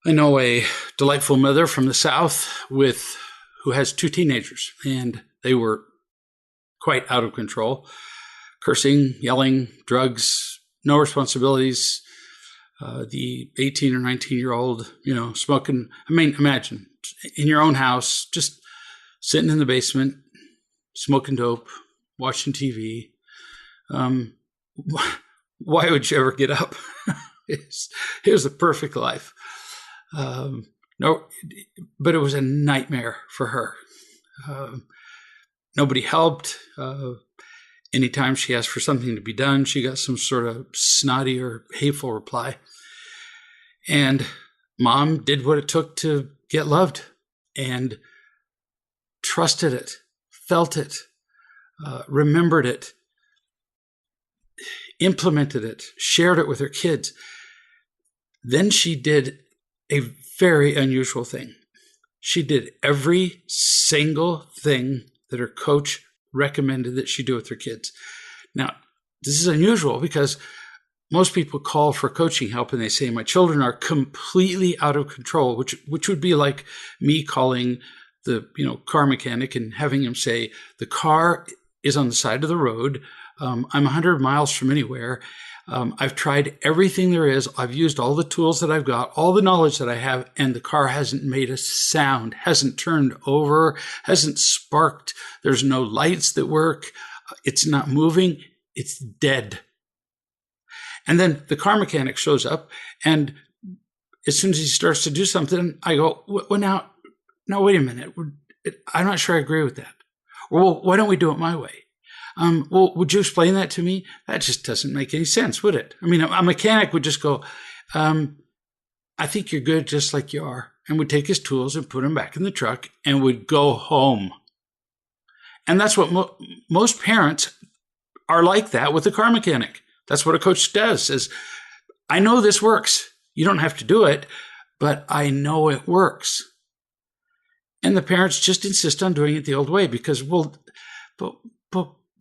I know a delightful mother from the South who has two teenagers, and they were quite out of control, cursing, yelling, drugs, no responsibilities. The 18 or 19-year-old, smoking. I mean, imagine in your own house, just sitting in the basement, smoking dope, watching TV. Um, why would you ever get up? Here's the perfect life. No, but it was a nightmare for her. Nobody helped. Anytime she asked for something to be done, she got some sort of snotty or hateful reply. And mom did what it took to get loved and trusted it, felt it, remembered it, implemented it, shared it with her kids. Then she did a very unusual thing. She did every single thing that her coach recommended that she do with her kids. Now, this is unusual because most people call for coaching help and they say, my children are completely out of control, which would be like me calling the car mechanic and having him say, the car is on the side of the road. I'm 100 miles from anywhere. I've tried everything there is. I've used all the tools that I've got, all the knowledge that I have, and the car hasn't made a sound, hasn't turned over, hasn't sparked. There's no lights that work. It's not moving. It's dead. And then the car mechanic shows up, and as soon as he starts to do something, I go, well, now, wait a minute. I'm not sure I agree with that. Well, why don't we do it my way? Well, would you explain that to me? That just doesn't make any sense, would it? I mean, a mechanic would just go, I think you're good just like you are, and would take his tools and put them back in the truck and would go home. And that's what most parents are like that with the car mechanic. That's what a coach does, says, I know this works. You don't have to do it, but I know it works. And the parents just insist on doing it the old way because, well, but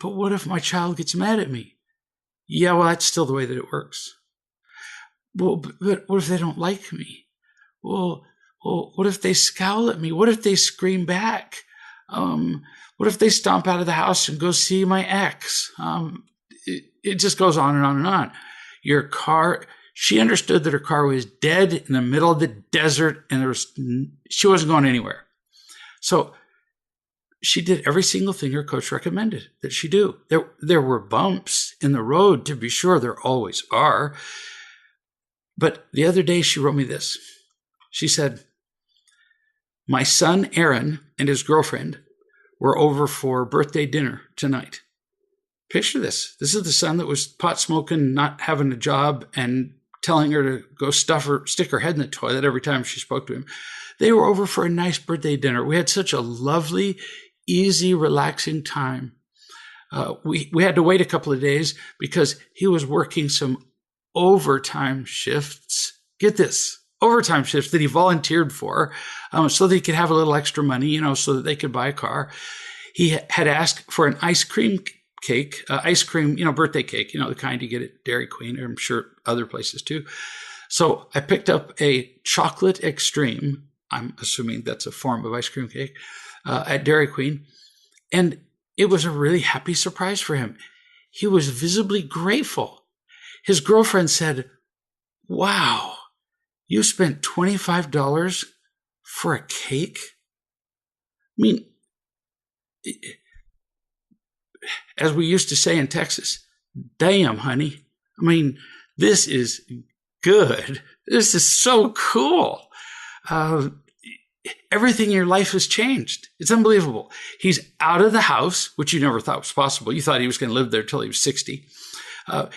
what if my child gets mad at me? Yeah, well, that's still the way that it works. Well, but what if they don't like me? Well, what if they scowl at me? What if they scream back? What if they stomp out of the house and go see my ex? It just goes on and on and on. Your car, she understood that her car was dead in the middle of the desert and she wasn't going anywhere. So she did every single thing her coach recommended that she do. There were bumps in the road, to be sure. There always are. But the other day she wrote me this. She said, my son Aaron and his girlfriend were over for birthday dinner tonight. Picture this. This is the son that was pot smoking, not having a job, and telling her to go stick her head in the toilet every time she spoke to him. They were over for a nice birthday dinner. We had such a lovely, easy, relaxing time. We had to wait a couple of days because he was working some overtime shifts. Get this, overtime shifts that he volunteered for, so that he could have a little extra money, so that they could buy a car. He had asked for an ice cream cake, birthday cake, the kind you get at Dairy Queen, or I'm sure other places too. So I picked up a chocolate extreme. I'm assuming that's a form of ice cream cake at Dairy Queen. And it was a really happy surprise for him. He was visibly grateful. His girlfriend said, wow, you spent $25 for a cake? I mean, as we used to say in Texas, damn, honey. I mean, this is good. This is so cool. Everything in your life has changed. It's unbelievable. He's out of the house, which you never thought was possible. You thought he was going to live there till he was 60.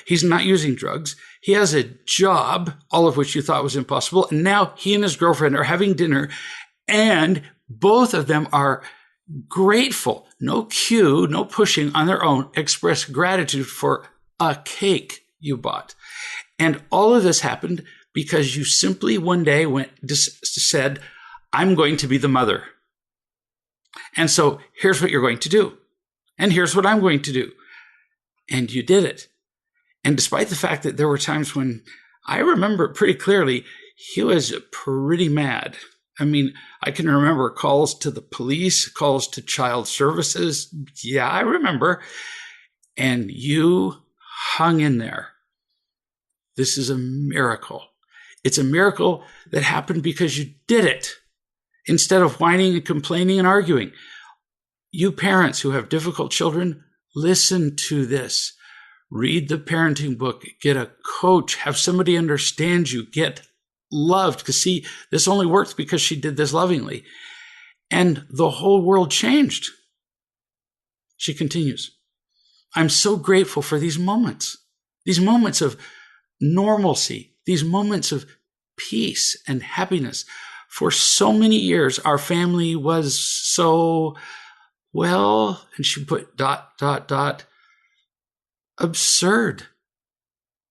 He's not using drugs. He has a job, all of which you thought was impossible. And now he and his girlfriend are having dinner, and both of them are grateful. No cue, no pushing on their own. Express gratitude for a cake you bought. And all of this happened because you simply one day said, I'm going to be the mother. And so here's what you're going to do. And here's what I'm going to do. And you did it. And despite the fact that there were times when I remember pretty clearly, he was pretty mad. I mean, I can remember calls to the police, calls to child services. Yeah, I remember. And you hung in there. This is a miracle. It's a miracle that happened because you did it instead of whining and complaining and arguing. You parents who have difficult children, listen to this. Read the parenting book, get a coach, have somebody understand you, get loved. Because see, this only works because she did this lovingly. And the whole world changed. She continues, I'm so grateful for these moments of normalcy, these moments of peace and happiness. For so many years, our family was so, well, and she put ... absurd.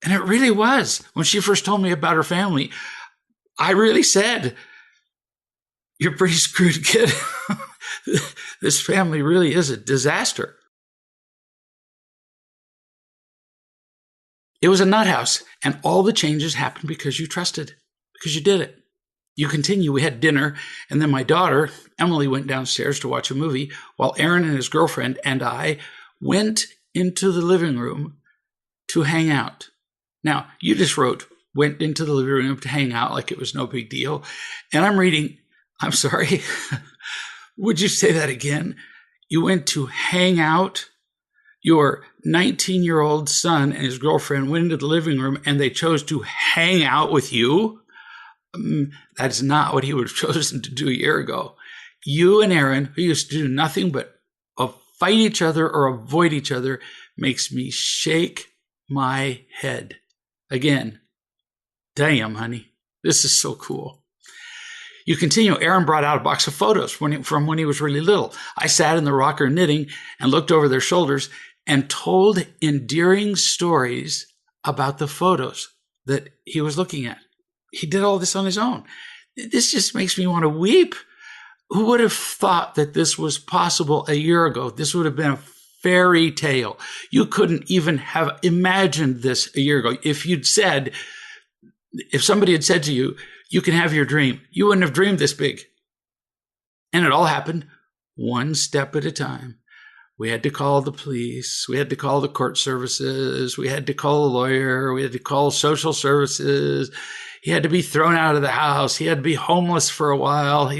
And it really was. When she first told me about her family, I really said, you're pretty screwed, kid. This family really is a disaster. It was a nut house, and all the changes happened because you trusted, because you did it. You continue. We had dinner, and then my daughter, Emily, went downstairs to watch a movie, while Aaron and his girlfriend and I went into the living room to hang out. Now, you just wrote, went into the living room to hang out like it was no big deal. And I'm reading, I'm sorry, would you say that again? You went to hang out? Your 19-year-old son and his girlfriend went into the living room and they chose to hang out with you? That's not what he would have chosen to do a year ago. You and Aaron, who used to do nothing but fight each other or avoid each other, makes me shake my head. Again, damn, honey, this is so cool. You continue. Aaron brought out a box of photos from when he was really little. I sat in the rocker knitting and looked over their shoulders and told endearing stories about the photos that he was looking at. He did all this on his own. This just makes me want to weep. Who would have thought that this was possible a year ago? This would have been a fairy tale. You couldn't even have imagined this a year ago. If somebody had said to you, you can have your dream, you wouldn't have dreamed this big. And it all happened one step at a time. We had to call the police. We had to call the court services. We had to call a lawyer. We had to call social services. He had to be thrown out of the house. He had to be homeless for a while.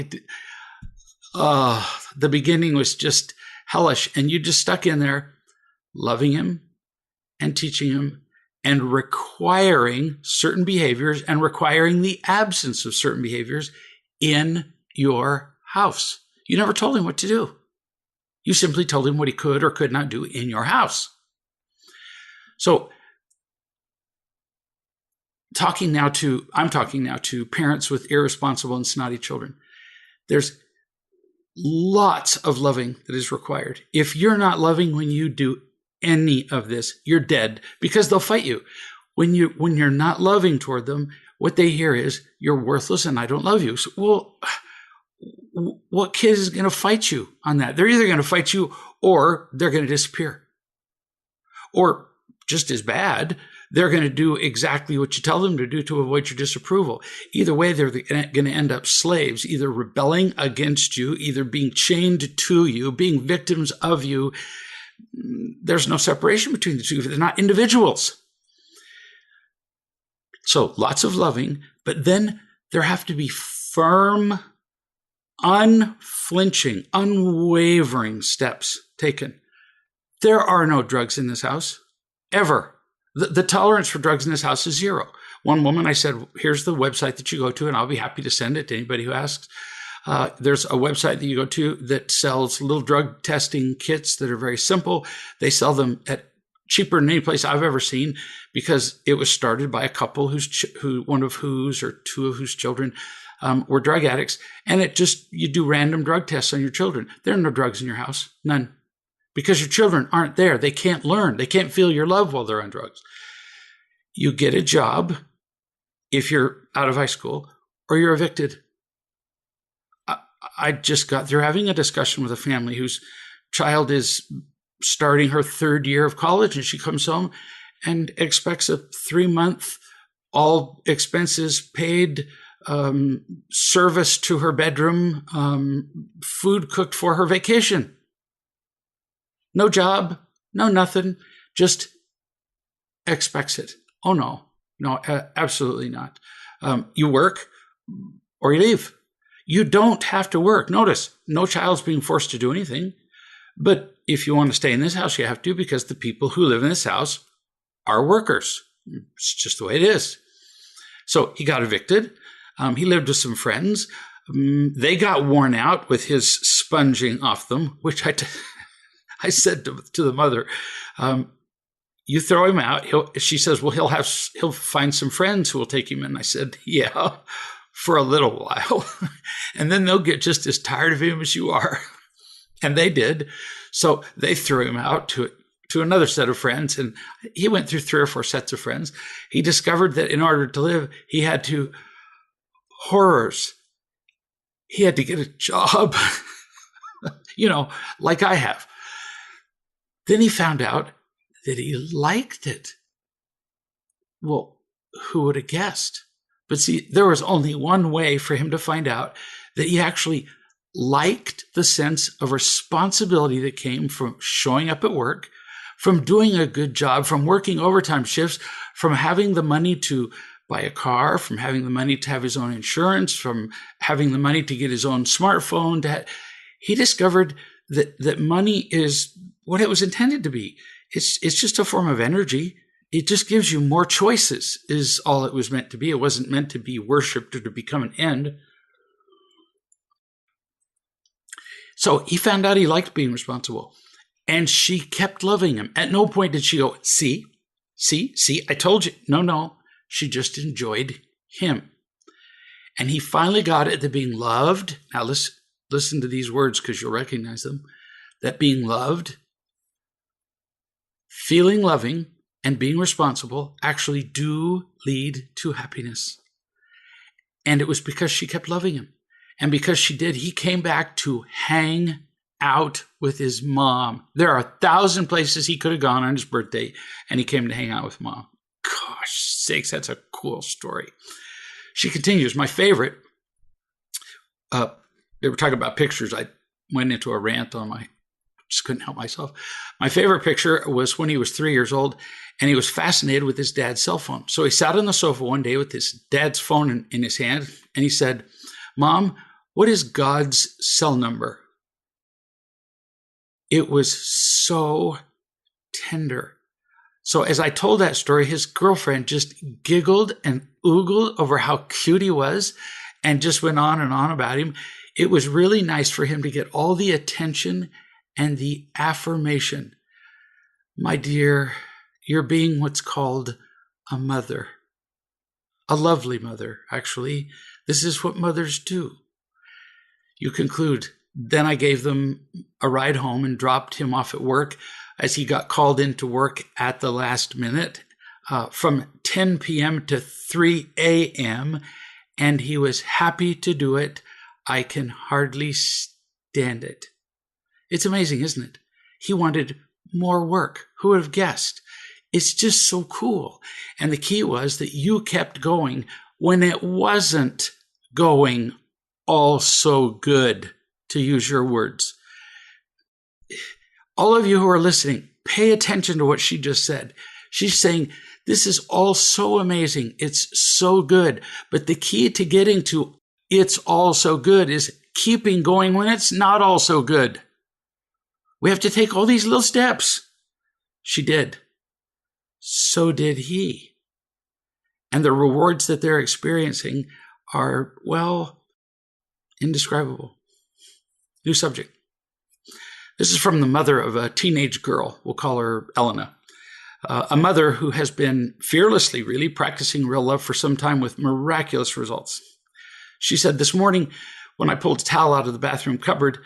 The beginning was just hellish. And you just stuck in there loving him and teaching him and requiring certain behaviors and requiring the absence of certain behaviors in your house. You never told him what to do. You simply told him what he could or could not do in your house. So I'm talking now to parents with irresponsible and snotty children. There's lots of loving that is required. If you're not loving when you do any of this, you're dead, because they'll fight you. When you're not loving toward them, what they hear is you're worthless and I don't love you. So, well, what kid is going to fight you on that? They're either going to fight you or they're going to disappear. Or just as bad, they're going to do exactly what you tell them to do to avoid your disapproval. Either way, they're going to end up slaves, either rebelling against you, either being chained to you, being victims of you. There's no separation between the two. They're not individuals. So lots of loving, but then there have to be firm, unflinching, unwavering steps taken. There are no drugs in this house, ever. The tolerance for drugs in this house is zero. One woman, I said, here's the website that you go to, and I'll be happy to send it to anybody who asks. There's a website that you go to that sells little drug testing kits that are very simple. They sell them at cheaper than any place I've ever seen, because it was started by a couple one of whose or two of whose children were drug addicts. And you do random drug tests on your children. There are no drugs in your house, none. Because your children aren't there. They can't learn. They can't feel your love while they're on drugs. You get a job if you're out of high school, or you're evicted. I just got through having a discussion with a family whose child is starting her third year of college, and she comes home and expects a 3-month, all expenses paid service to her bedroom, food cooked for her vacation. No job, no nothing, just expects it. Oh, no, absolutely not. You work or you leave. You don't have to work. Notice, no child's being forced to do anything. But if you want to stay in this house, you have to, because the people who live in this house are workers. It's just the way it is. So he got evicted. He lived with some friends. They got worn out with his sponging off them, which I said to the mother, you throw him out. She says, well, he'll find some friends who will take him in. I said, yeah, for a little while. And then they'll get just as tired of him as you are. And they did. So they threw him out to another set of friends. And he went through 3 or 4 sets of friends. He discovered that in order to live, he had to get a job, like I have. Then he found out that he liked it. Well, who would have guessed? But see, there was only one way for him to find out that he actually liked the sense of responsibility that came from showing up at work, from doing a good job, from working overtime shifts, from having the money to buy a car, from having the money to have his own insurance, from having the money to get his own smartphone. He discovered that money is what it was intended to be. It's just a form of energy. It just gives you more choices, is all it was meant to be. It wasn't meant to be worshipped or to become an end. So he found out he liked being responsible. And she kept loving him. At no point did she go, see, I told you. No. She just enjoyed him. And he finally got it, that being loved. Now listen to these words, because you'll recognize them. That being loved, feeling loving, and being responsible actually do lead to happiness. And it was because she kept loving him. And because she did, he came back to hang out with his mom. There are 1,000 places he could have gone on his birthday, and he came to hang out with mom. Gosh sakes, that's a cool story. She continues, my favorite, they were talking about pictures. I went into a rant just couldn't help myself. My favorite picture was when he was 3 years old, and he was fascinated with his dad's cell phone. So he sat on the sofa one day with his dad's phone in his hand, and he said, Mom, what is God's cell number? It was so tender. So as I told that story, his girlfriend just giggled and oogled over how cute he was and just went on and on about him. It was really nice for him to get all the attention and the affirmation. My dear, you're being what's called a mother. A lovely mother, actually. This is what mothers do. You conclude, then I gave them a ride home and dropped him off at work as he got called into work at the last minute from 10 p.m. to 3 a.m. And he was happy to do it. I can hardly stand it. It's amazing, isn't it? He wanted more work. Who would have guessed? It's just so cool. And the key was that you kept going when it wasn't going all so good, to use your words. All of you who are listening, pay attention to what she just said. She's saying, this is all so amazing. It's so good. But the key to getting to it's all so good is keeping going when it's not all so good. We have to take all these little steps. She did. So did he. And the rewards that they're experiencing are, well, indescribable. New subject. This is from the mother of a teenage girl. We'll call her Elena. A mother who has been fearlessly, really, practicing real love for some time with miraculous results. She said, this morning, when I pulled a towel out of the bathroom cupboard,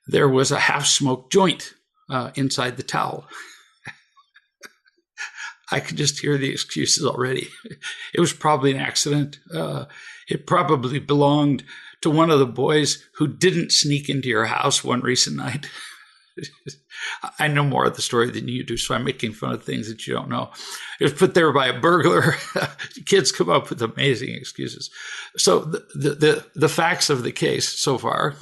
there was a half-smoked joint inside the towel. I could just hear the excuses already. It was probably an accident. It probably belonged to one of the boys who didn't sneak into your house one recent night. I know more of the story than you do, so I'm making fun of things that you don't know. It was put there by a burglar. Kids come up with amazing excuses. So the facts of the case so far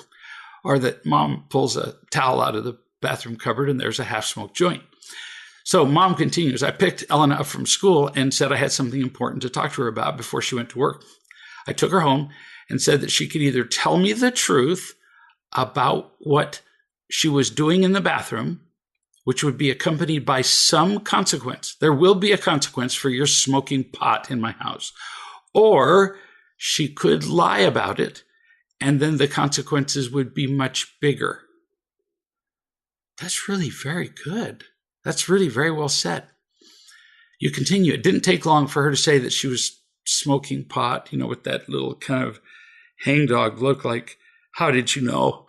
are that mom pulls a towel out of the bathroom cupboard and there's a half-smoked joint. So mom continues, I picked Ellen up from school and said I had something important to talk to her about before she went to work. I took her home and said that she could either tell me the truth about what she was doing in the bathroom, which would be accompanied by some consequence. There will be a consequence for your smoking pot in my house. Or she could lie about it, and then the consequences would be much bigger. That's really very good. That's really very well said. You continue. It didn't take long for her to say that she was smoking pot, with that little kind of hangdog look, like, how did you know?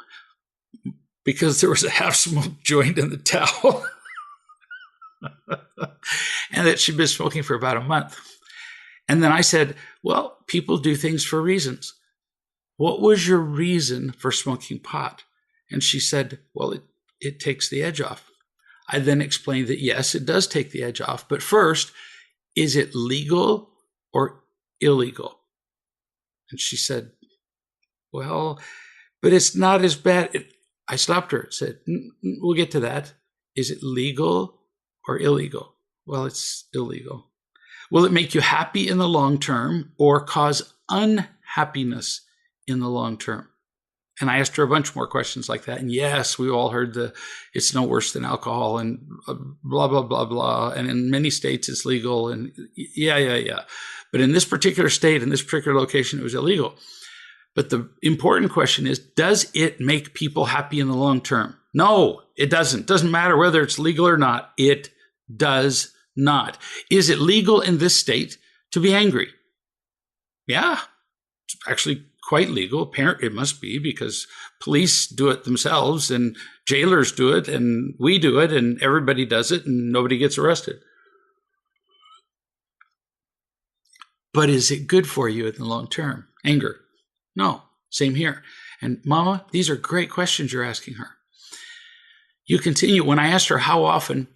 Because there was a half-smoked joint in the towel. And that she'd been smoking for about a month. And then I said, well, people do things for reasons. What was your reason for smoking pot? And she said, well, it takes the edge off. I then explained that, yes, it does take the edge off. But first, is it legal or illegal? And she said, well, but it's not as bad. I stopped her and said, we'll get to that. Is it legal or illegal? Well, it's illegal. Will it make you happy in the long term or cause unhappiness in the long term? And I asked her a bunch more questions like that. And yes, we all heard it's no worse than alcohol and blah, blah, blah, blah. And in many states it's legal. And yeah. But in this particular state, in this particular location, it was illegal. But the important question is, does it make people happy in the long term? No, it doesn't. Doesn't matter whether it's legal or not. It does not. Is it legal in this state to be angry? Yeah, it's actually quite legal. Apparently it must be, because police do it themselves and jailers do it and we do it and everybody does it and nobody gets arrested. But is it good for you in the long term? Anger? No, same here. And Mama, these are great questions you're asking her. You continue. When I asked her how often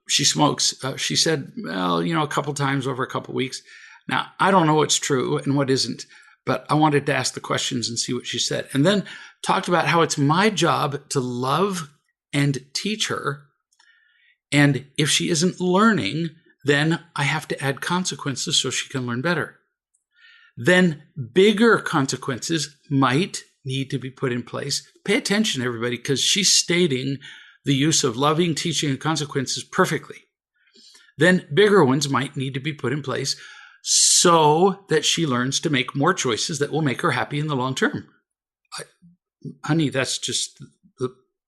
she smokes, she said, well, a couple times over a couple weeks. Now, I don't know what's true and what isn't, but I wanted to ask the questions and see what she said. And then talked about how it's my job to love and teach her. And if she isn't learning, then I have to add consequences so she can learn better. Then bigger consequences might need to be put in place. Pay attention, everybody, because she's stating the use of loving, teaching, and consequences perfectly. Then bigger ones might need to be put in place so that she learns to make more choices that will make her happy in the long term. Honey, that's just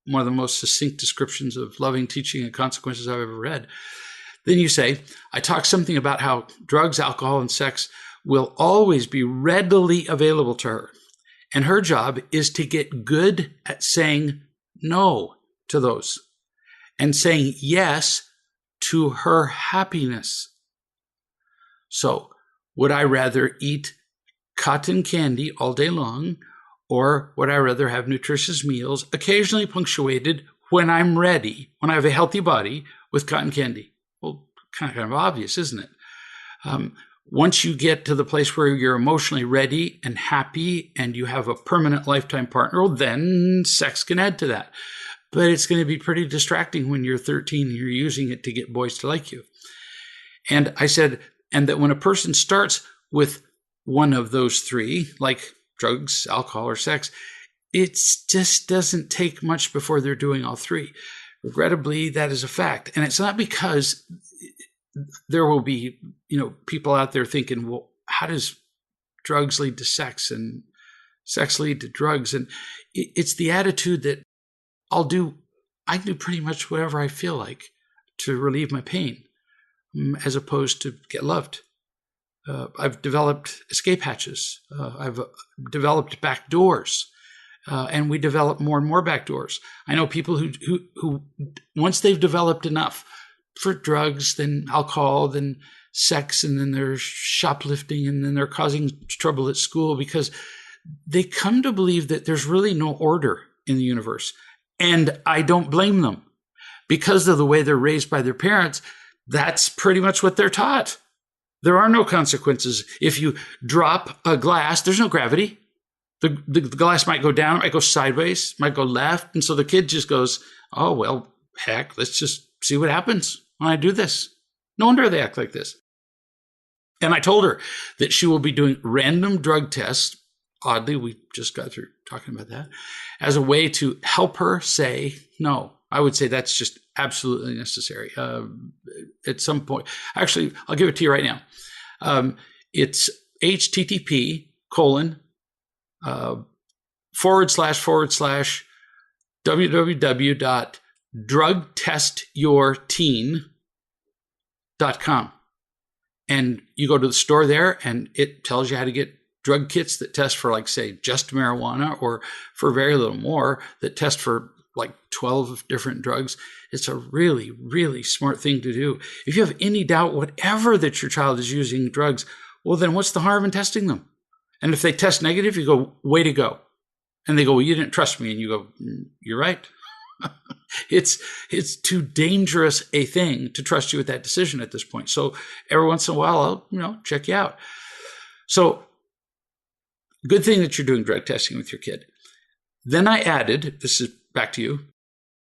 one of the most succinct descriptions of loving, teaching, and consequences I've ever read. Then you say, I talk something about how drugs, alcohol, and sex will always be readily available to her. And her job is to get good at saying no to those and saying yes to her happiness. So would I rather eat cotton candy all day long, or would I rather have nutritious meals, occasionally punctuated when I'm ready, when I have a healthy body, with cotton candy? Well, kind of obvious, isn't it? Once you get to the place where you're emotionally ready and happy and you have a permanent lifetime partner, well, then sex can add to that. But it's going to be pretty distracting when you're 13 and you're using it to get boys to like you. And I said, and that when a person starts with one of those three, like drugs, alcohol, or sex, it just doesn't take much before they're doing all three. Regrettably, that is a fact. And it's not because there will be, people out there thinking, well, how does drugs lead to sex and sex lead to drugs? And it's the attitude that I do pretty much whatever I feel like to relieve my pain, as opposed to get loved. I've developed escape hatches. I've developed back doors. And we develop more and more back doors. I know people who once they've developed enough for drugs, then alcohol, then sex, and then they're shoplifting, and then they're causing trouble at school because they come to believe that there's really no order in the universe. And I don't blame them. Because of the way they're raised by their parents, that's pretty much what they're taught. There are no consequences. If you drop a glass, there's no gravity. The glass might go down, might go sideways, might go left. And so the kid just goes, oh, well, heck, let's just see what happens when I do this. No wonder they act like this. And I told her that she will be doing random drug tests. Oddly, we just got through talking about that as a way to help her say no. I would say that's just absolutely necessary. At some point, actually, I'll give it to you right now. It's http://www.drugtestyourteen.com. And you go to the store there and it tells you how to get drug kits that test for, like, say, just marijuana, or for very little more that test for like 12 different drugs. It's a really, really smart thing to do. If you have any doubt whatever that your child is using drugs, well, then what's the harm in testing them? And if they test negative, you go, way to go. And they go, well, you didn't trust me. And you go, you're right. It's too dangerous a thing to trust you with that decision at this point. So every once in a while, I'll, check you out. So good thing that you're doing drug testing with your kid. Then I added, this is back to you,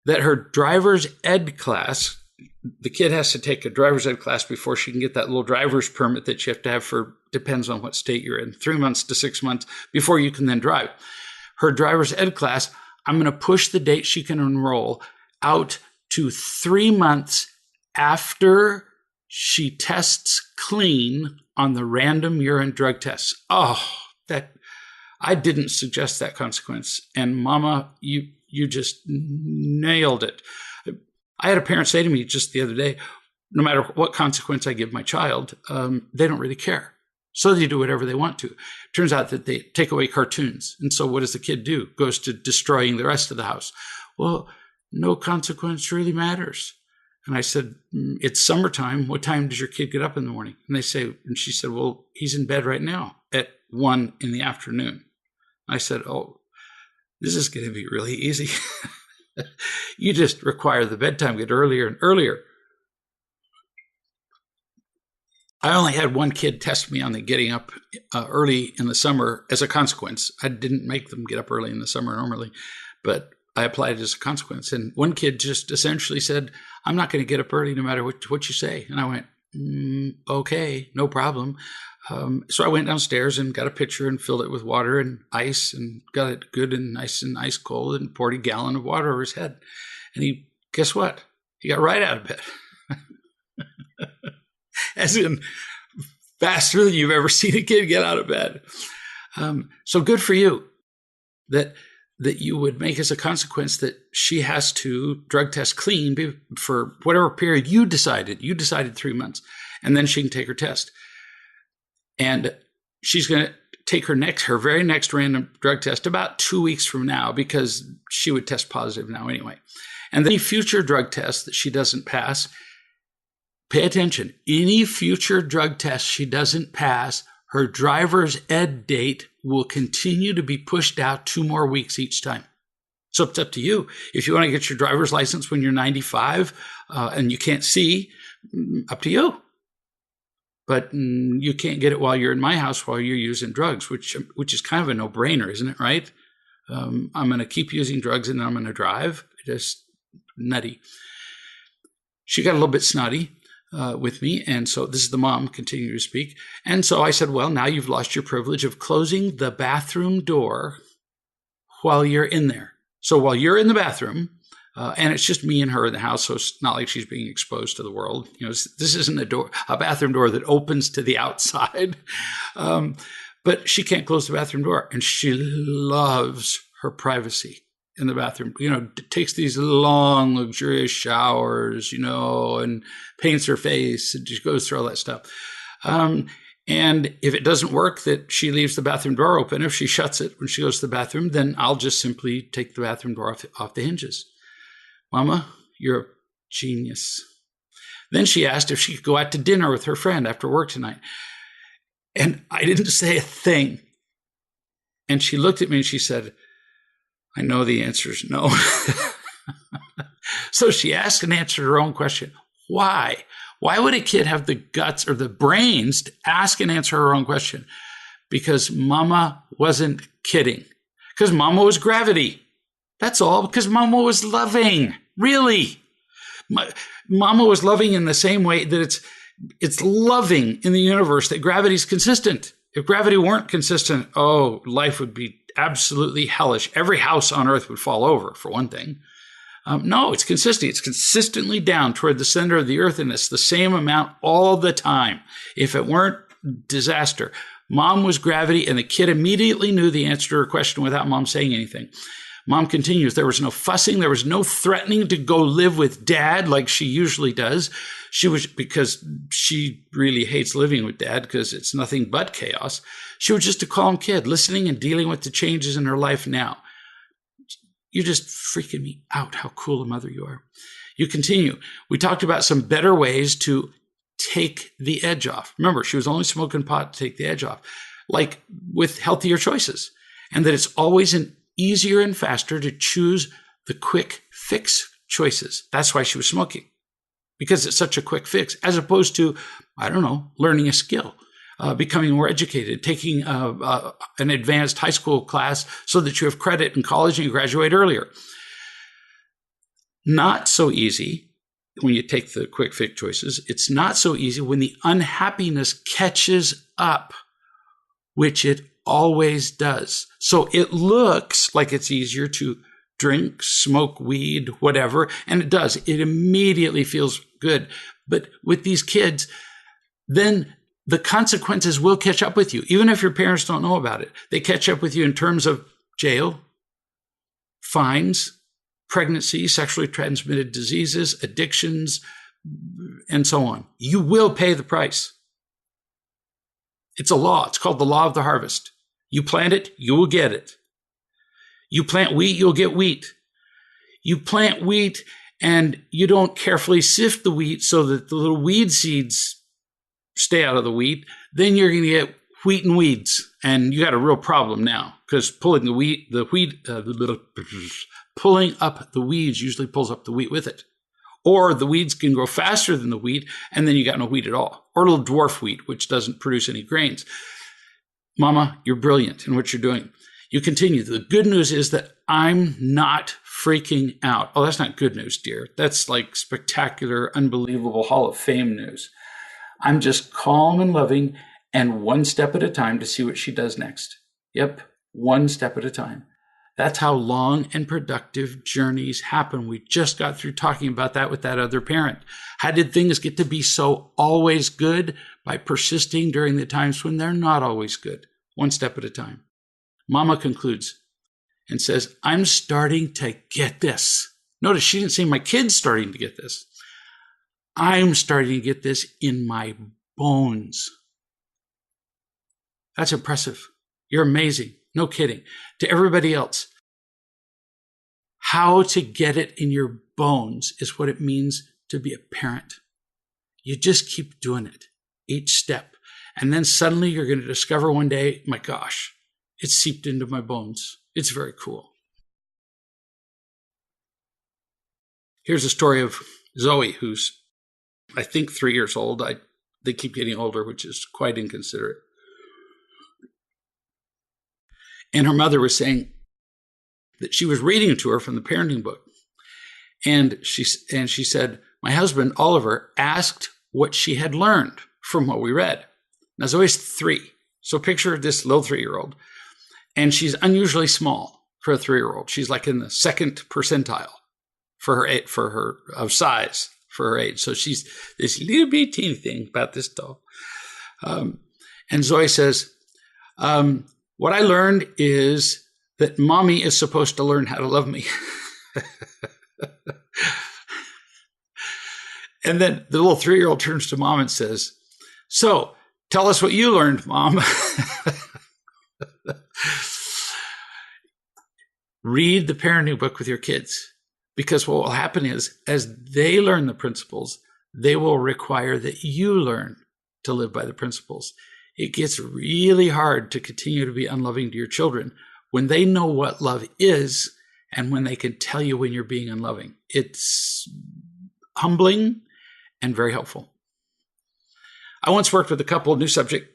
that her driver's ed class, the kid has to take a driver's ed class before she can get that little driver's permit that you have to have for, depends on what state you're in, 3 months to 6 months before you can then drive. Her driver's ed class, I'm going to push the date she can enroll out to 3 months after she tests clean on the random urine drug tests. Oh, that I didn't suggest that consequence. And Mama, you just nailed it. I had a parent say to me just the other day, no matter what consequence I give my child, they don't really care. So they do whatever they want to. Turns out that they take away cartoons. And so what does the kid do? Goes to destroying the rest of the house. Well, no consequence really matters. And I said, it's summertime. What time does your kid get up in the morning? And she said, well, he's in bed right now at 1 p.m. I said, oh, this is going to be really easy. You just require the bedtime get earlier and earlier. I only had one kid test me on the getting up early in the summer as a consequence. I didn't make them get up early in the summer normally, but I applied it as a consequence. And one kid just essentially said, I'm not going to get up early no matter what you say. And I went, okay, no problem. So I went downstairs and got a pitcher and filled it with water and ice and got it good and nice ice cold and poured a gallon of water over his head. And guess what? He got right out of bed. As in faster than you've ever seen a kid get out of bed. So good for you that you would make as a consequence that she has to drug test clean for whatever period you decided. You decided 3 months, and then she can take her test. And she's going to take her very next random drug test about 2 weeks from now, because she would test positive now anyway. And any future drug tests that she doesn't pass, pay attention. Any future drug test she doesn't pass, her driver's ed date will continue to be pushed out 2 more weeks each time. So it's up to you. If you want to get your driver's license when you're 95 and you can't see, up to you. But you can't get it while you're in my house while you're using drugs, which is kind of a no-brainer, isn't it, right? I'm going to keep using drugs and then I'm going to drive. Just nutty. She got a little bit snotty with me, and so this is the mom continuing to speak. And so I said, well, now you've lost your privilege of closing the bathroom door while you're in there. So while you're in the bathroom, and it's just me and her in the house, so it's not like she's being exposed to the world. This isn't a bathroom door that opens to the outside. But she can't close the bathroom door, and she loves her privacy in the bathroom. Takes these long, luxurious showers, and paints her face and just goes through all that stuff. And if it doesn't work that she leaves the bathroom door open, if she shuts it when she goes to the bathroom, then I'll just simply take the bathroom door off the hinges. Mama, you're a genius. Then she asked if she could go out to dinner with her friend after work tonight. And I didn't say a thing. And she looked at me and she said, I know the answer is no. So she asked and answered her own question. Why? Why would a kid have the guts or the brains to ask and answer her own question? Because mama wasn't kidding. Because mama was gravity. That's all. Because mama was loving. Really. Mama was loving in the same way that it's loving in the universe that gravity is consistent. If gravity weren't consistent, life would be absolutely hellish. Every house on earth would fall over, for one thing. No, it's consistent. It's consistently down toward the center of the earth, and it's the same amount all the time. If it weren't, disaster. Mom was gravity, and the kid immediately knew the answer to her question without mom saying anything. Mom continues, there was no fussing. There was no threatening to go live with dad like she usually does. Because she really hates living with dad because it's nothing but chaos. She was just a calm kid, listening and dealing with the changes in her life now. You're just freaking me out how cool a mother you are. You continue. We talked about some better ways to take the edge off. Remember, she was only smoking pot to take the edge off, like with healthier choices. And that it's always easier and faster to choose the quick fix choices. That's why she was smoking, because it's such a quick fix, as opposed to, learning a skill, becoming more educated, taking an advanced high school class so that you have credit in college and you graduate earlier. Not so easy when you take the quick fix choices. It's not so easy when the unhappiness catches up, which it always does. So it looks like it's easier to drink, smoke weed, whatever, and it does. It immediately feels good. But with these kids, then the consequences will catch up with you, even if your parents don't know about it. They catch up with you in terms of jail, fines, pregnancy, sexually transmitted diseases, addictions, and so on. You will pay the price. It's a law. It's called the law of the harvest. You plant it, you will get it. You plant wheat, you'll get wheat. You plant wheat and you don't carefully sift the wheat so that the little weed seeds stay out of the wheat, then you're going to get wheat and weeds. And you got a real problem now, because pulling pulling up the weeds usually pulls up the wheat with it. Or the weeds can grow faster than the wheat, and then you got no wheat at all. Or a little dwarf wheat, which doesn't produce any grains. Mama, you're brilliant in what you're doing. You continue. The good news is that I'm not freaking out. Oh, that's not good news, dear. That's like spectacular, unbelievable Hall of Fame news. I'm just calm and loving and one step at a time to see what she does next. Yep, one step at a time. That's how long and productive journeys happen. We just got through talking about that with that other parent. How did things get to be so always good? By persisting during the times when they're not always good, one step at a time. Mama concludes and says, I'm starting to get this. Notice she didn't say my kid's starting to get this. I'm starting to get this in my bones. That's impressive. You're amazing. No kidding. To everybody else, how to get it in your bones is what it means to be a parent. You just keep doing it, each step. And then suddenly you're going to discover one day, my gosh, it's seeped into my bones. It's very cool. Here's a story of Zoe, who's, I think, 3 years old. They keep getting older, which is quite inconsiderate. And her mother was saying that she was reading to her from the parenting book. And she said, my husband, Oliver, asked what she had learned from what we read. Now, Zoe's 3. So picture this little 3-year-old. And she's unusually small for a 3-year-old. She's like in the second percentile for her of size for her age. So she's this little bitty teeny thing about this doll. And Zoe says, what I learned is that mommy is supposed to learn how to love me. And then the little 3-year-old turns to mom and says, so tell us what you learned, mom. Read the parenting book with your kids, because what will happen is as they learn the principles, they will require that you learn to live by the principles. It gets really hard to continue to be unloving to your children when they know what love is and when they can tell you when you're being unloving. It's humbling and very helpful. I once worked with a couple, new subject,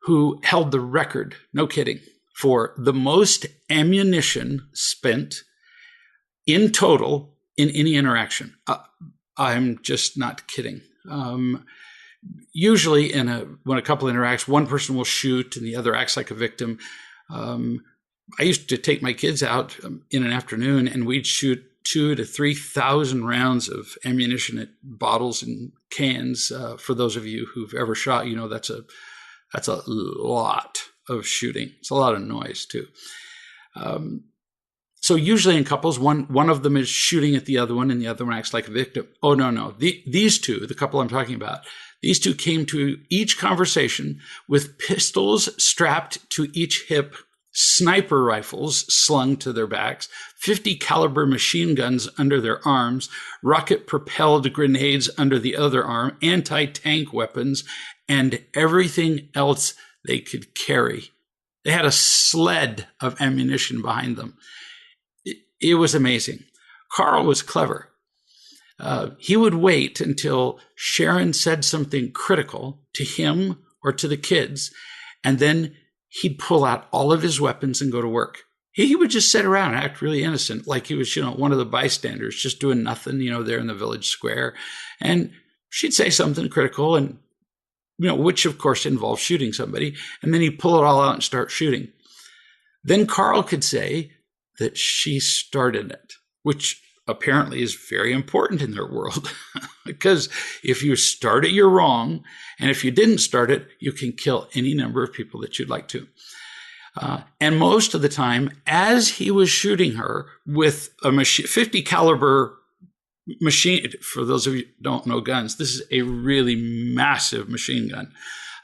who held the record, no kidding, for the most ammunition spent in total in any interaction. I'm just not kidding. Usually when a couple interacts, one person will shoot and the other acts like a victim. I used to take my kids out in an afternoon and we'd shoot 2,000 to 3,000 rounds of ammunition at bottles and cans. For those of you who've ever shot, you know that's a lot of shooting. It's a lot of noise too. So usually in couples, one of them is shooting at the other one and the other one acts like a victim. Oh, no. These two, the couple I'm talking about, these two came to each conversation with pistols strapped to each hip, sniper rifles slung to their backs, 50 caliber machine guns under their arms, rocket propelled grenades under the other arm, anti-tank weapons, and everything else they could carry. They had a sled of ammunition behind them. It was amazing. Carl was clever. He would wait until Sharon said something critical to him or to the kids, and then he'd pull out all of his weapons and go to work. He would just sit around and act really innocent, like he was, one of the bystanders, just doing nothing, there in the village square. And she'd say something critical and, which of course involved shooting somebody. And then he'd pull it all out and start shooting. Then Carl could say that she started it, which apparently is very important in their world. Because if you start it, you're wrong. And if you didn't start it, you can kill any number of people that you'd like to. And most of the time, as he was shooting her with a 50 caliber machine, for those of you who don't know guns, this is a really massive machine gun.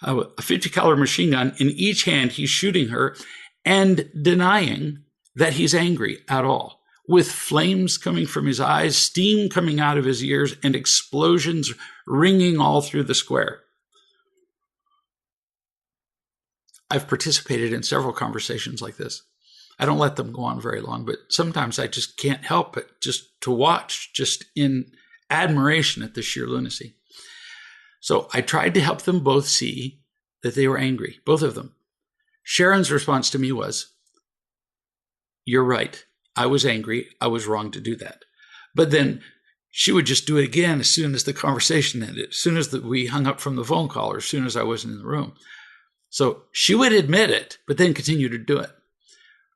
A 50 caliber machine gun in each hand, he's shooting her and denying that he's angry at all, with flames coming from his eyes, steam coming out of his ears, and explosions ringing all through the square. I've participated in several conversations like this. I don't let them go on very long, but sometimes I just can't help it just to watch, just in admiration at the sheer lunacy. So I tried to help them both see that they were angry, both of them. Sharon's response to me was, "You're right. I was angry. I was wrong to do that." But then she would just do it again as soon as the conversation ended, as soon as we hung up from the phone call, or as soon as I wasn't in the room. So she would admit it, but then continue to do it.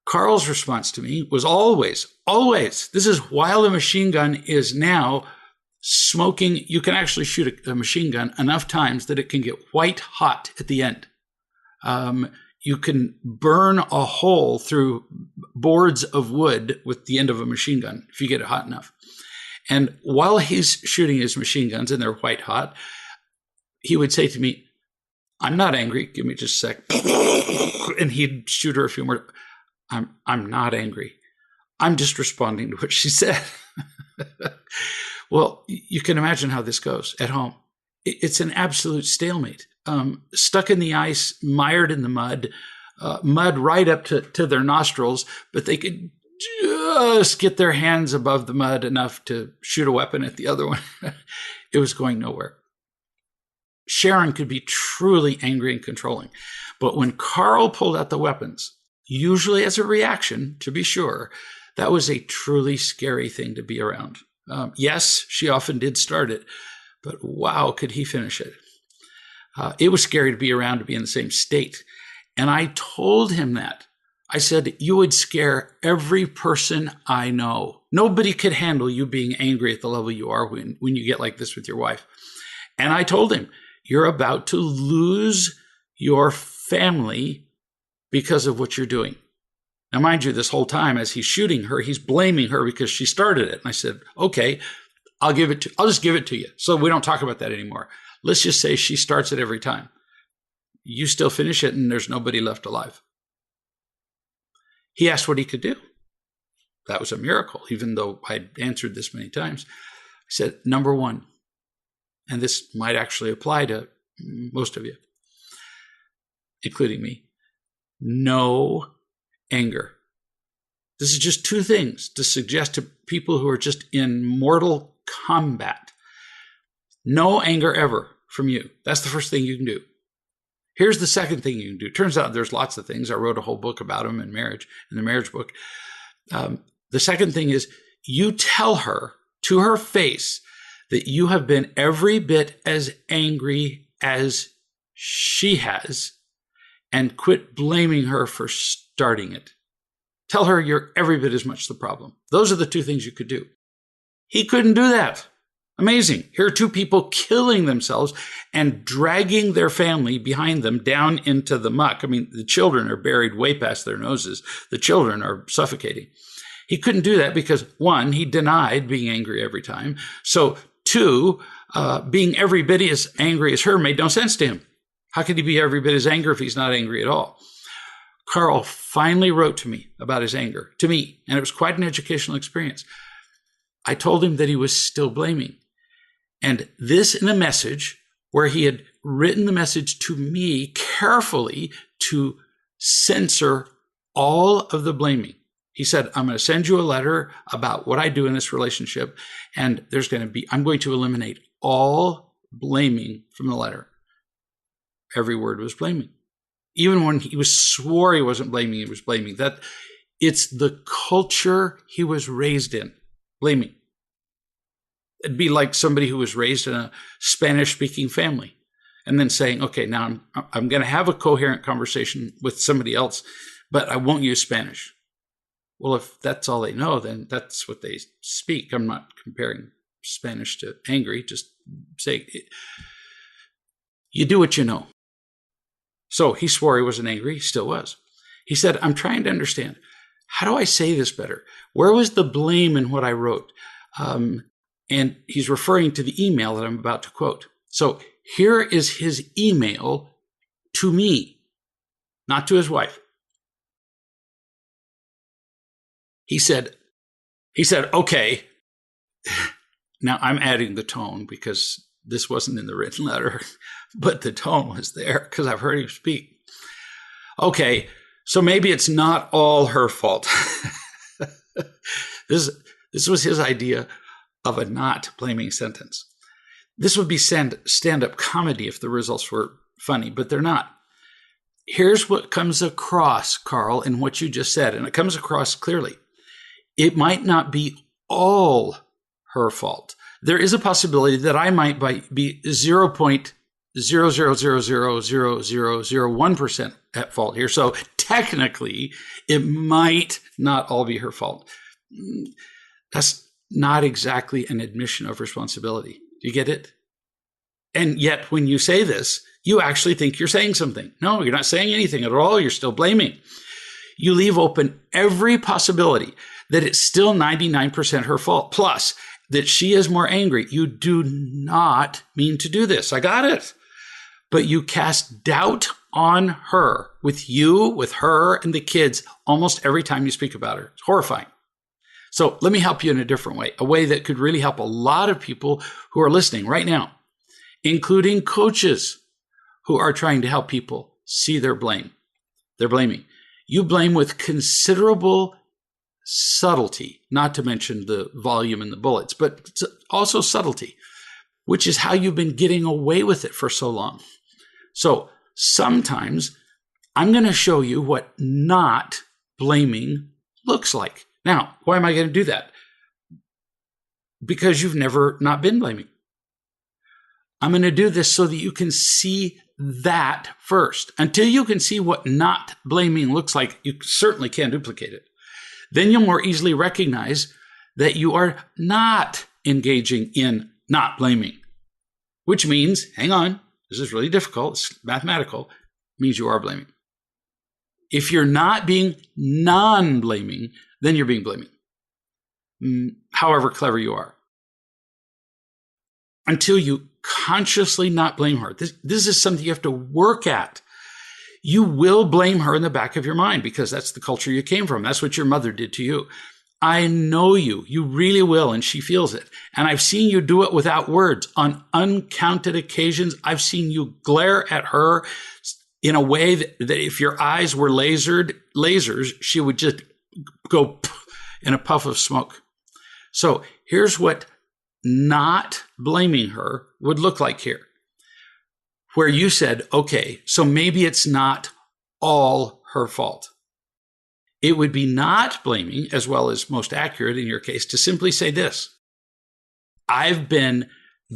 Carl's response to me was always, this is while the machine gun is now smoking. You can actually shoot a machine gun enough times that it can get white hot at the end. You can burn a hole through boards of wood with the end of a machine gun if you get it hot enough. And while he's shooting his machine guns and they're white hot, he would say to me, "I'm not angry. Give me just a sec." And he'd shoot her a few more. I'm not angry. I'm just responding to what she said. Well, you can imagine how this goes at home. It's an absolute stalemate. Stuck in the ice, mired in the mud, mud right up to their nostrils, but they could just get their hands above the mud enough to shoot a weapon at the other one. It was going nowhere. Sharon could be truly angry and controlling, but when Carl pulled out the weapons, usually as a reaction, to be sure, that was a truly scary thing to be around. Yes, she often did start it, but wow, could he finish it? It was scary to be around, to be in the same state. And I told him that. I said, "You would scare every person I know. Nobody could handle you being angry at the level you are when you get like this with your wife." And I told him, "You're about to lose your family because of what you're doing." Now, mind you, this whole time as he's shooting her, he's blaming her because she started it. And I said, "Okay, I'll just give it to you. So we don't talk about that anymore. Let's just say she starts it every time. You still finish it and there's nobody left alive." He asked what he could do. That was a miracle, even though I'd answered this many times. I said, "Number one," and this might actually apply to most of you, including me, no anger. This is just two things to suggest to people who are just in mortal combat. No anger ever from you. That's the first thing you can do. Here's the second thing you can do. Turns out there's lots of things. I wrote a whole book about them in marriage, in the marriage book. The second thing is you tell her to her face that you have been every bit as angry as she has, and quit blaming her for starting it. Tell her you're every bit as much the problem. Those are the two things you could do. He couldn't do that. Amazing. Here are two people killing themselves and dragging their family behind them down into the muck. I mean, the children are buried way past their noses. The children are suffocating. He couldn't do that because, one, he denied being angry every time. So, two, being every bit as angry as her made no sense to him. How could he be every bit as angry if he's not angry at all? Carl finally wrote to me about his anger, to me, and it was quite an educational experience. I told him that he was still blaming. And this in a message where he had written the message to me carefully to censor all of the blaming. He said, I'm going to send you a letter about what I do in this relationship, and I'm going to eliminate all blaming from the letter. Every word was blaming. Even when he swore he wasn't blaming, he was blaming. That it's the culture he was raised in, blaming. It'd be like somebody who was raised in a Spanish-speaking family and then saying, okay, now I'm going to have a coherent conversation with somebody else, but I won't use Spanish. Well, if that's all they know, then that's what they speak. I'm not comparing Spanish to angry, just say, you do what you know. So he swore he wasn't angry, he still was. He said, I'm trying to understand, how do I say this better? Where was the blame in what I wrote? And he's referring to the email that I'm about to quote. So here is his email to me, not to his wife. He said, okay. Now I'm adding the tone because this wasn't in the written letter, but the tone was there because I've heard him speak. Okay, so maybe it's not all her fault. This was his idea of a not blaming sentence. This would be stand-up comedy if the results were funny, but they're not. Here's what comes across, Carl, in what you just said, and it comes across clearly. It might not be all her fault. There is a possibility that I might be 0.0000001% at fault here. So technically, it might not all be her fault. That's not exactly an admission of responsibility. Do you get it? And yet, when you say this, you actually think you're saying something. No, you're not saying anything at all. You're still blaming. You leave open every possibility that it's still 99% her fault. Plus, that she is more angry. You do not mean to do this. I got it. But you cast doubt on her with her, and the kids almost every time you speak about her. It's horrifying. So let me help you in a different way, a way that could really help a lot of people who are listening right now, including coaches who are trying to help people see their blame. They're blaming. You blame with considerable subtlety, not to mention the volume and the bullets, but also subtlety, which is how you've been getting away with it for so long. So sometimes I'm going to show you what not blaming looks like. Now, why am I going to do that? Because you've never not been blaming. I'm going to do this so that you can see that first. Until you can see what not blaming looks like, you certainly can't duplicate it. Then you'll more easily recognize that you are not engaging in not blaming, which means, hang on, this is really difficult, it's mathematical, it means you are blaming. If you're not being non-blaming, then you're being blaming, however clever you are. Until you consciously not blame her. This is something you have to work at. You will blame her in the back of your mind because that's the culture you came from. That's what your mother did to you. I know you. You really will, and she feels it. And I've seen you do it without words. On uncounted occasions, I've seen you glare at her in a way that if your eyes were lasers, she would just go in a puff of smoke. So here's what not blaming her would look like here, where you said, okay, so maybe it's not all her fault. It would be not blaming, as well as most accurate in your case, to simply say this: I've been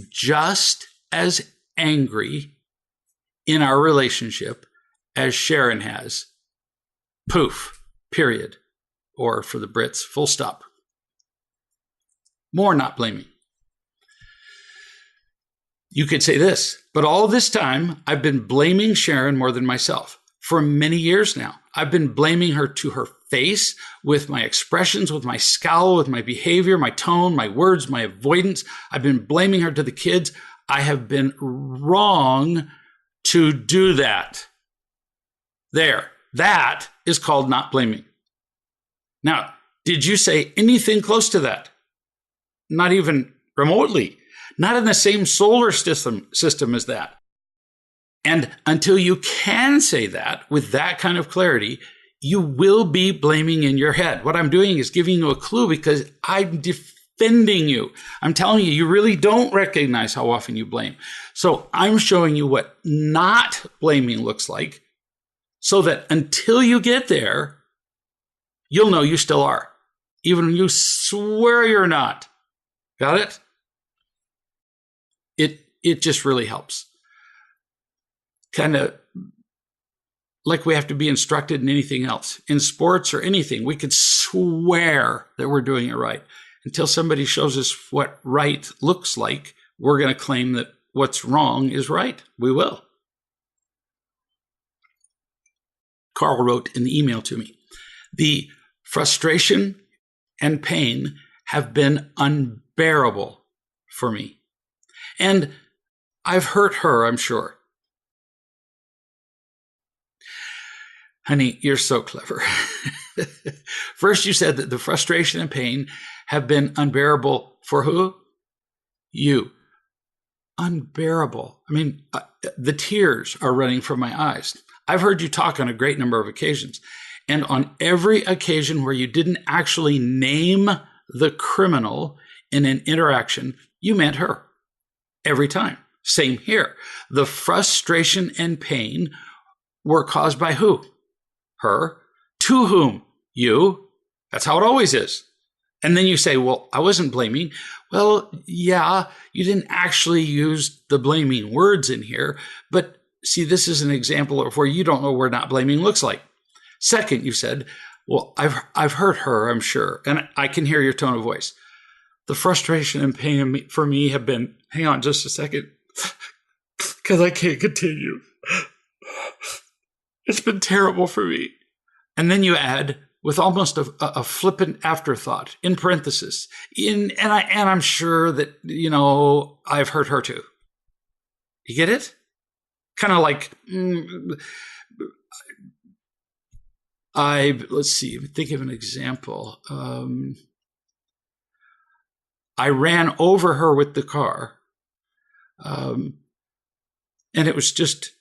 just as angry in our relationship as Sharon has. Poof, period. Or for the Brits, full stop. More not blaming. You could say this: but all this time, I've been blaming Sharon more than myself. For many years now, I've been blaming her to her face, with my expressions, with my scowl, with my behavior, my tone, my words, my avoidance. I've been blaming her to the kids. I have been wrong to do that. There, that is called not blaming. Now, did you say anything close to that? Not even remotely. Not in the same solar system as that. And until you can say that with that kind of clarity, you will be blaming in your head. What I'm doing is giving you a clue because I'm defending you. I'm telling you, you really don't recognize how often you blame. So I'm showing you what not blaming looks like, so that until you get there, you'll know you still are, even when you swear you're not. Got it? It just really helps. Kind of like we have to be instructed in anything else. In sports or anything, we could swear that we're doing it right. Until somebody shows us what right looks like, we're going to claim that what's wrong is right. We will. Carl wrote in the email to me, the frustration and pain have been unbearable for me. And I've hurt her, I'm sure. Honey, you're so clever. First, you said that the frustration and pain have been unbearable for who? You. Unbearable. I mean, the tears are running from my eyes. I've heard you talk on a great number of occasions. And on every occasion where you didn't actually name the criminal in an interaction, you meant her. Every time. Same here. The frustration and pain were caused by who? Her. To whom? You. That's how it always is. And then you say, well, I wasn't blaming. Well, yeah, you didn't actually use the blaming words in here. But see, this is an example of where you don't know where not blaming looks like. Second, you said, well, I've hurt her, I'm sure. And I can hear your tone of voice. The frustration and pain for me have been, hang on just a second, because I can't continue. It's been terrible for me. And then you add, with almost a flippant afterthought, in parenthesis, and I'm sure that, I've hurt her too. You get it? Kind of like, let's see, think of an example. I ran over her with the car, and it was just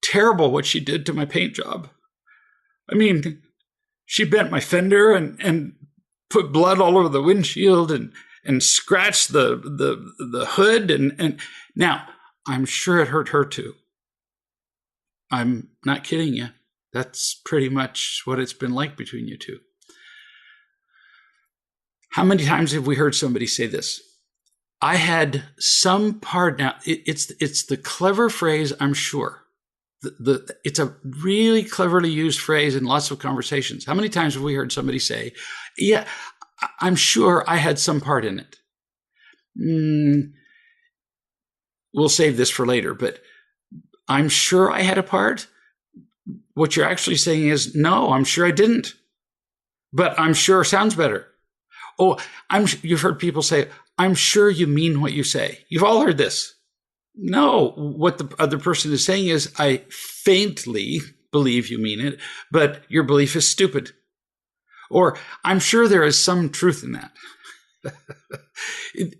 terrible what she did to my paint job. I mean, she bent my fender and put blood all over the windshield and scratched the hood. And now, I'm sure it hurt her too. I'm not kidding you. That's pretty much what it's been like between you two. How many times have we heard somebody say this? I had some part. Now, it's the clever phrase, I'm sure. It's a really cleverly used phrase in lots of conversations. How many times have we heard somebody say, yeah, I'm sure I had some part in it? We'll save this for later, but I'm sure I had a part. What you're actually saying is, no, I'm sure I didn't. But I'm sure sounds better. Oh, you've heard people say, I'm sure you mean what you say. You've all heard this. No, what the other person is saying is, I faintly believe you mean it, but your belief is stupid. Or, I'm sure there is some truth in that.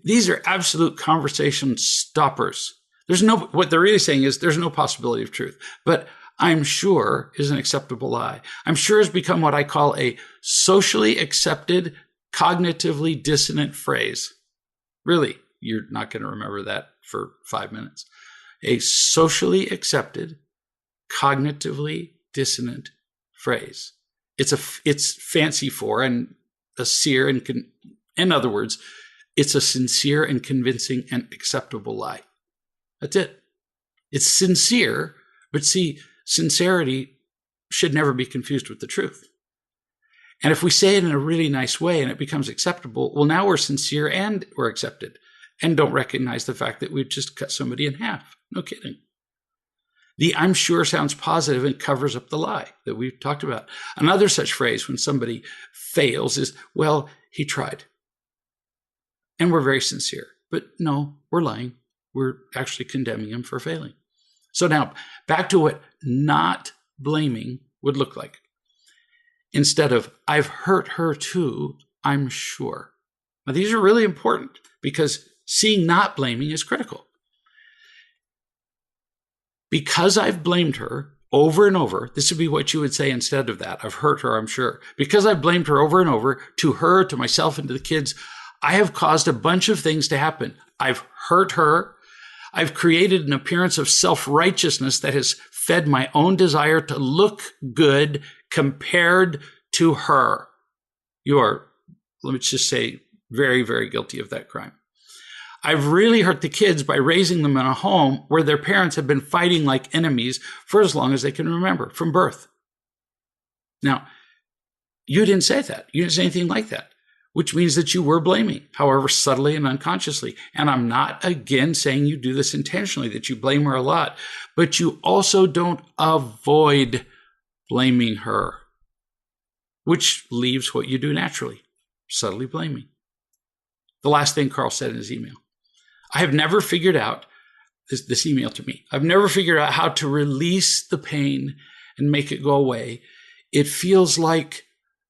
These are absolute conversation stoppers. What they're really saying is, there's no possibility of truth. But I'm sure is an acceptable lie. I'm sure has become what I call a socially accepted, cognitively dissonant phrase. Really, you're not going to remember that for 5 minutes. A socially accepted, cognitively dissonant phrase. It's fancy for and a sincere and in other words, it's a sincere and convincing and acceptable lie. That's it. It's sincere, but see, sincerity should never be confused with the truth. And if we say it in a really nice way and it becomes acceptable, well, now we're sincere and we're accepted and don't recognize the fact that we've just cut somebody in half. No kidding. The I'm sure sounds positive and covers up the lie that we've talked about. Another such phrase when somebody fails is, well, he tried. And we're very sincere. But no, we're lying. We're actually condemning him for failing. So now, back to what not blaming would look like. Instead of, I've hurt her too, I'm sure. Now, these are really important because seeing not blaming is critical. Because I've blamed her over and over, this would be what you would say instead of that. I've hurt her, I'm sure. Because I've blamed her over and over to her, to myself, and to the kids, I have caused a bunch of things to happen. I've hurt her. I've created an appearance of self-righteousness that has fed my own desire to look good compared to her. You are, let me just say, very, very guilty of that crime. I've really hurt the kids by raising them in a home where their parents have been fighting like enemies for as long as they can remember, from birth. Now, you didn't say that. You didn't say anything like that, which means that you were blaming, however subtly and unconsciously. And I'm not, again, saying you do this intentionally, that you blame her a lot, but you also don't avoid blaming her, which leaves what you do naturally, subtly blaming. The last thing Carl said in his email. I have never figured out, this email to me, I've never figured out how to release the pain and make it go away. It feels like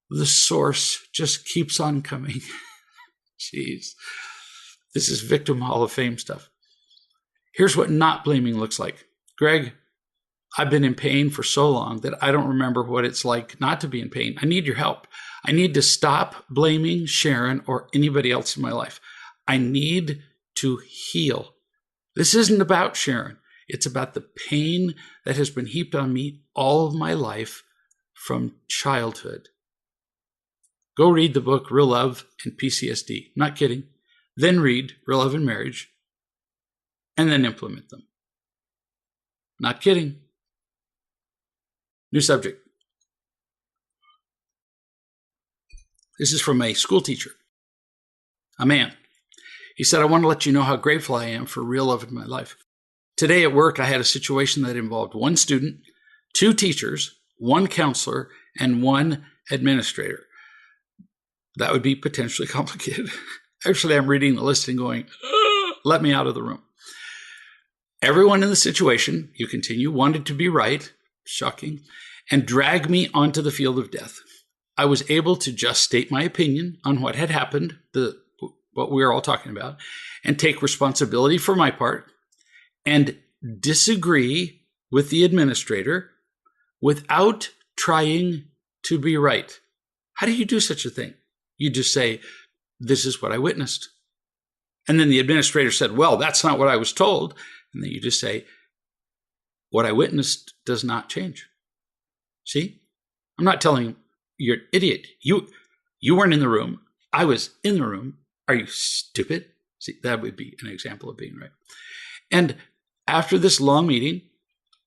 the source just keeps on coming. Jeez. This is Victim Hall of Fame stuff. Here's what not blaming looks like. Greg, I've been in pain for so long that I don't remember what it's like not to be in pain. I need your help. I need to stop blaming Sharon or anybody else in my life. I need to heal. This isn't about Sharon. It's about the pain that has been heaped on me all of my life from childhood. Go read the book Real Love and PCSD. Not kidding. Then read Real Love and Marriage and then implement them. Not kidding. New subject. This is from a school teacher, a man. He said, I want to let you know how grateful I am for real love in my life. Today at work, I had a situation that involved one student, two teachers, one counselor, and one administrator. That would be potentially complicated. Actually, I'm reading the list and going, let me out of the room. Everyone in the situation, you continue, wanted to be right, shocking, and drag me onto the field of death. I was able to just state my opinion on what had happened, what we were all talking about, and take responsibility for my part and disagree with the administrator without trying to be right. How do you do such a thing? You just say, this is what I witnessed. And then the administrator said, well, that's not what I was told. And then you just say, what I witnessed does not change. See? I'm not telling you you're an idiot. You weren't in the room. I was in the room. Are you stupid? See, that would be an example of being right. And after this long meeting,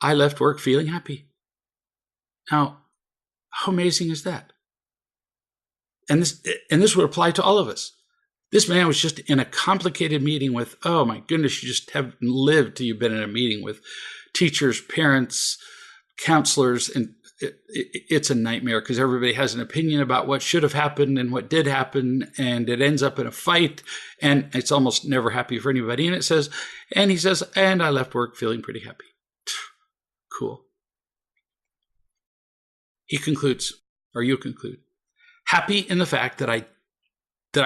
I left work feeling happy. Now, how amazing is that? And this would apply to all of us. This man was just in a complicated meeting with, oh my goodness, you just haven't lived till you've been in a meeting with teachers, parents, counselors, and it's a nightmare because everybody has an opinion about what should have happened and what did happen, and it ends up in a fight, and it's almost never happy for anybody. And he says, and I left work feeling pretty happy. Cool. He concludes, or you conclude, happy in the fact that I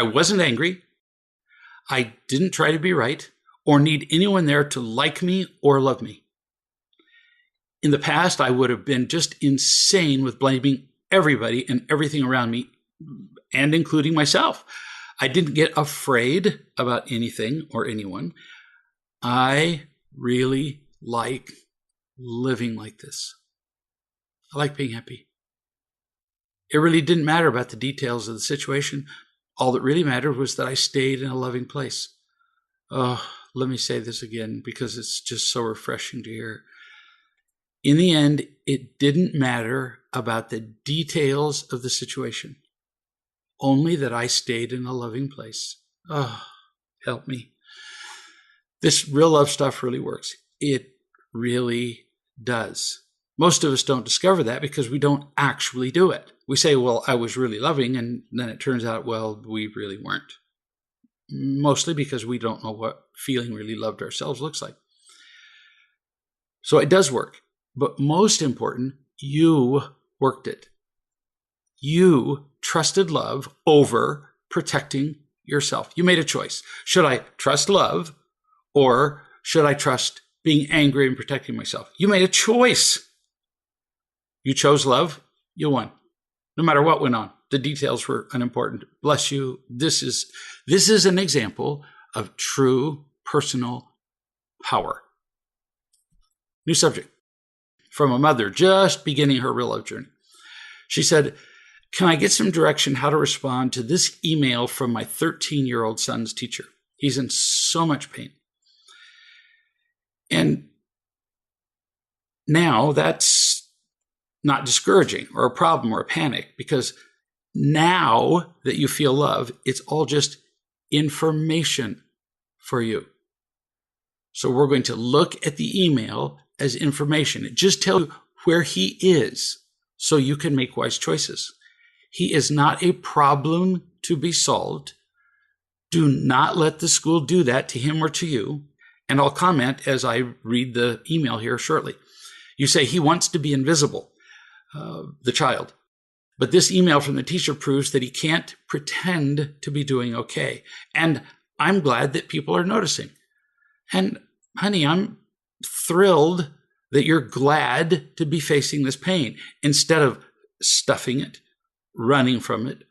wasn't angry, I didn't try to be right, or need anyone there to like me or love me. In the past, I would have been just insane with blaming everybody and everything around me, and including myself. I didn't get afraid about anything or anyone. I really like living like this. I like being happy. It really didn't matter about the details of the situation. All that really mattered was that I stayed in a loving place. Oh, let me say this again because it's just so refreshing to hear. In the end, it didn't matter about the details of the situation, only that I stayed in a loving place. Oh, help me. This real love stuff really works. It really does. Most of us don't discover that because we don't actually do it. We say, well, I was really loving, and then it turns out, well, we really weren't. Mostly because we don't know what feeling really loved ourselves looks like. So it does work. But most important, you worked it. You trusted love over protecting yourself. You made a choice. Should I trust love, or should I trust being angry and protecting myself? You made a choice. You chose love. You won. No matter what went on. The details were unimportant. Bless you. This is an example of true personal power. New subject. From a mother just beginning her real love journey. She said, can I get some direction how to respond to this email from my 13-year-old son's teacher? He's in so much pain. And now that's not discouraging or a problem or a panic, because now that you feel love, it's all just information for you. So we're going to look at the email as information. It just tells you where he is so you can make wise choices. He is not a problem to be solved. Do not let the school do that to him or to you. And I'll comment as I read the email here shortly. You say he wants to be invisible, the child. But this email from the teacher proves that he can't pretend to be doing okay. And I'm glad that people are noticing. And honey, I'm thrilled that you're glad to be facing this pain instead of stuffing it, running from it,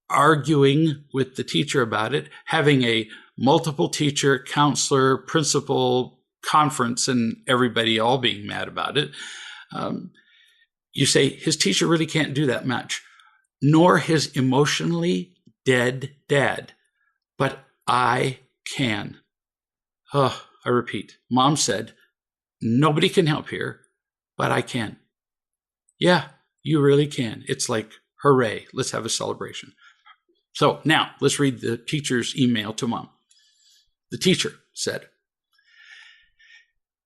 arguing with the teacher about it, having a multiple teacher, counselor, principal conference, and everybody all being mad about it. You say his teacher really can't do that much, nor his emotionally dead dad, but I can. Oh, I repeat, Mom said, nobody can help here, but I can. Yeah, you really can. It's like, hooray, let's have a celebration. So now let's read the teacher's email to Mom. The teacher said,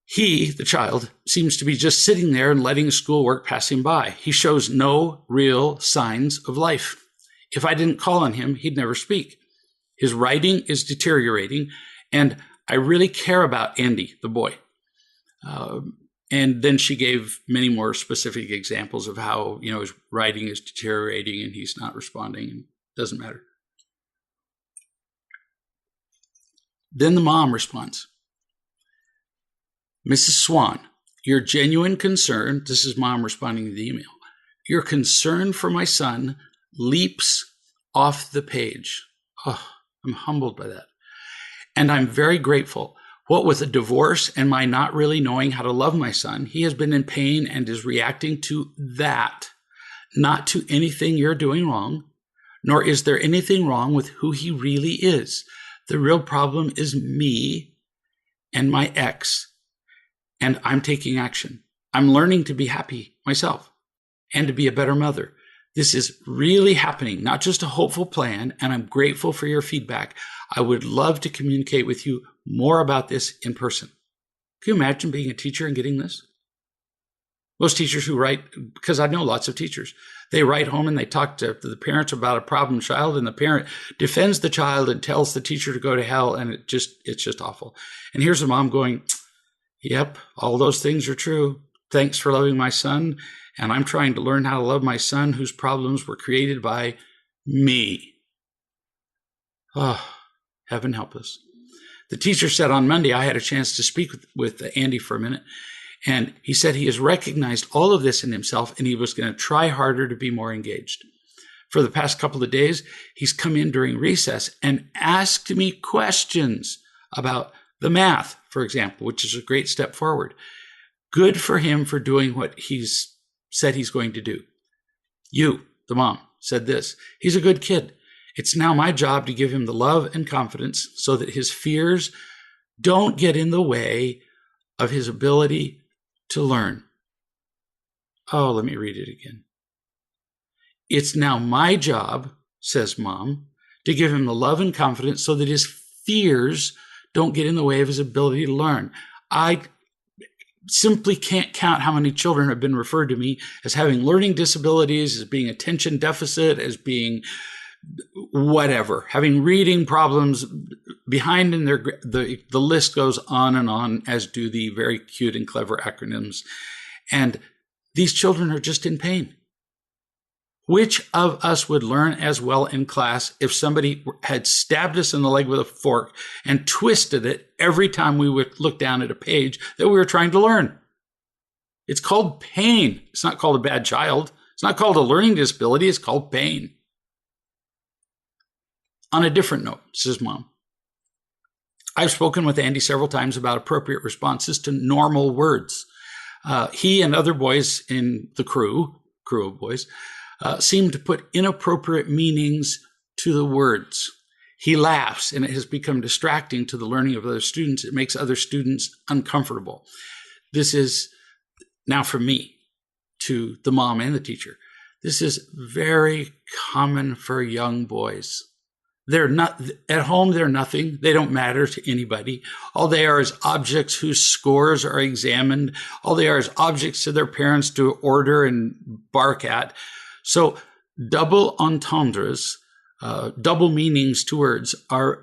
he, the child, seems to be just sitting there and letting schoolwork pass him by. He shows no real signs of life. If I didn't call on him, he'd never speak. His writing is deteriorating, and I really care about Andy, the boy. And then she gave many more specific examples of how, his writing is deteriorating and he's not responding, and it doesn't matter. Then the mom responds, Mrs. Swan, your genuine concern, this is Mom responding to the email, your concern for my son leaps off the page. Oh, I'm humbled by that. And I'm very grateful. What with a divorce and my not really knowing how to love my son, he has been in pain and is reacting to that, not to anything you're doing wrong, nor is there anything wrong with who he really is. The real problem is me and my ex, and I'm taking action. I'm learning to be happy myself and to be a better mother. This is really happening, not just a hopeful plan, and I'm grateful for your feedback. I would love to communicate with you more about this in person. Can you imagine being a teacher and getting this? Most teachers who write, because I know lots of teachers, they write home and they talk to the parents about a problem child, and the parent defends the child and tells the teacher to go to hell, and it's just awful. And here's the mom going, yep, all those things are true. Thanks for loving my son. And I'm trying to learn how to love my son whose problems were created by me. Oh, heaven help us. The teacher said on Monday I had a chance to speak with Andy for a minute. And he said he has recognized all of this in himself, and he was going to try harder to be more engaged. For the past couple of days, he's come in during recess and asked me questions about the math, for example, which is a great step forward. Good for him for doing what he's said he's going to do. You, the mom, said this: he's a good kid. It's now my job to give him the love and confidence so that his fears don't get in the way of his ability to learn. Oh, let me read it again. It's now my job, says mom, to give him the love and confidence so that his fears don't get in the way of his ability to learn. I simply can't count how many children have been referred to me as having learning disabilities, as being attention deficit, as being whatever, having reading problems, behind in the list goes on and on, as do the very cute and clever acronyms. And these children are just in pain. Which of us would learn as well in class if somebody had stabbed us in the leg with a fork and twisted it every time we would look down at a page that we were trying to learn? It's called pain. It's not called a bad child. It's not called a learning disability. It's called pain. On a different note, says mom, I've spoken with Andy several times about appropriate responses to normal words. He and other boys in the crew of boys, seem to put inappropriate meanings to the words. He laughs, and it has become distracting to the learning of other students. It makes other students uncomfortable. This is now from me to the mom and the teacher. This is very common for young boys. They're not at home. They're nothing. They don't matter to anybody. All they are is objects whose scores are examined. All they are is objects to their parents to order and bark at. So double entendres, double meanings to words, are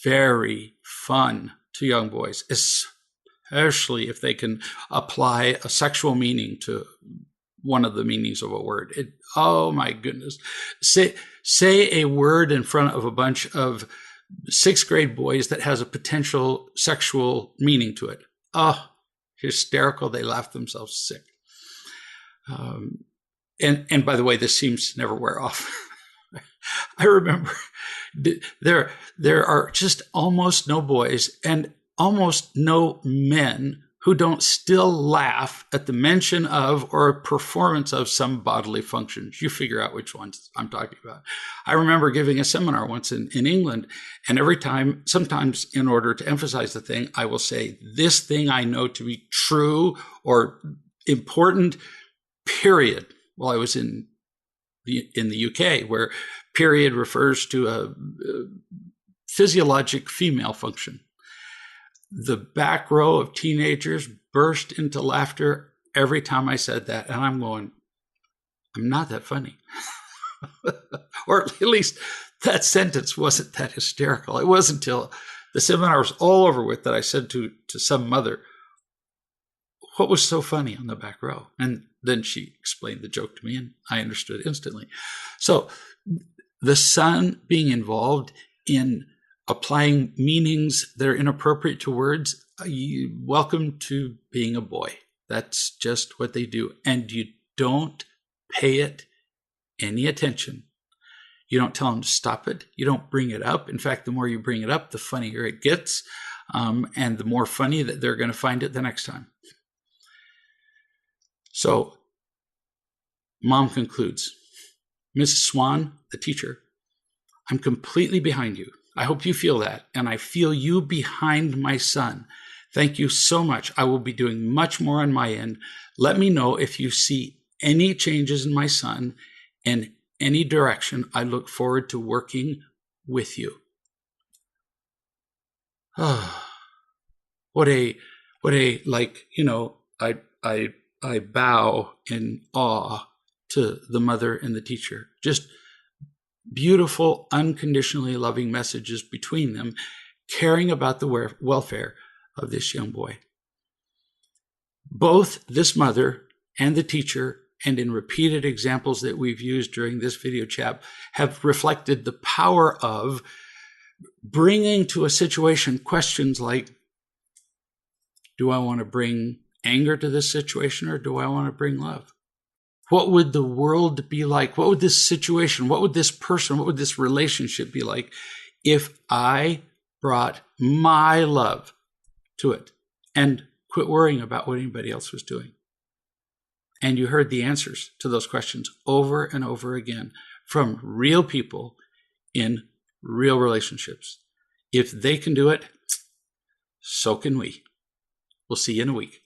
very fun to young boys, especially if they can apply a sexual meaning to one of the meanings of a word. Oh my goodness. Say a word in front of a bunch of 6th grade boys that has a potential sexual meaning to it. Oh, hysterical. They laugh themselves sick. And by the way, this seems to never wear off. I remember there are just almost no boys and almost no men who don't still laugh at the mention of or a performance of some bodily functions. You figure out which ones I'm talking about. I remember giving a seminar once in England, and every time, sometimes in order to emphasize the thing, I will say, this thing I know to be true or important, period. Well, I was in the UK, where period refers to a physiologic female function. The back row of teenagers burst into laughter every time I said that. And I'm going, I'm not that funny. Or at least that sentence wasn't that hysterical. It wasn't until the seminar was all over with that I said to some mother, what was so funny on the back row? And then she explained the joke to me, and I understood instantly. So the son being involved in applying meanings that are inappropriate to words, welcome to being a boy. That's just what they do. And you don't pay it any attention. You don't tell them to stop it. You don't bring it up. In fact, the more you bring it up, the funnier it gets. And the more funny that they're going to find it the next time. So mom concludes, Mrs. Swan, the teacher, I'm completely behind you. I hope you feel that, and I feel you behind my son. Thank you so much. I will be doing much more on my end. Let me know if you see any changes in my son in any direction. I look forward to working with you. What a like, you know, I bow in awe to the mother and the teacher. Just beautiful, unconditionally loving messages between them, caring about the welfare of this young boy. Both this mother and the teacher, and in repeated examples that we've used during this video chat, have reflected the power of bringing to a situation questions like, do I want to bring anger to this situation, or do I want to bring love? What would the world be like? What would this situation, what would this person, what would this relationship be like if I brought my love to it and quit worrying about what anybody else was doing? And you heard the answers to those questions over and over again from real people in real relationships. If they can do it, so can we. We'll see you in a week.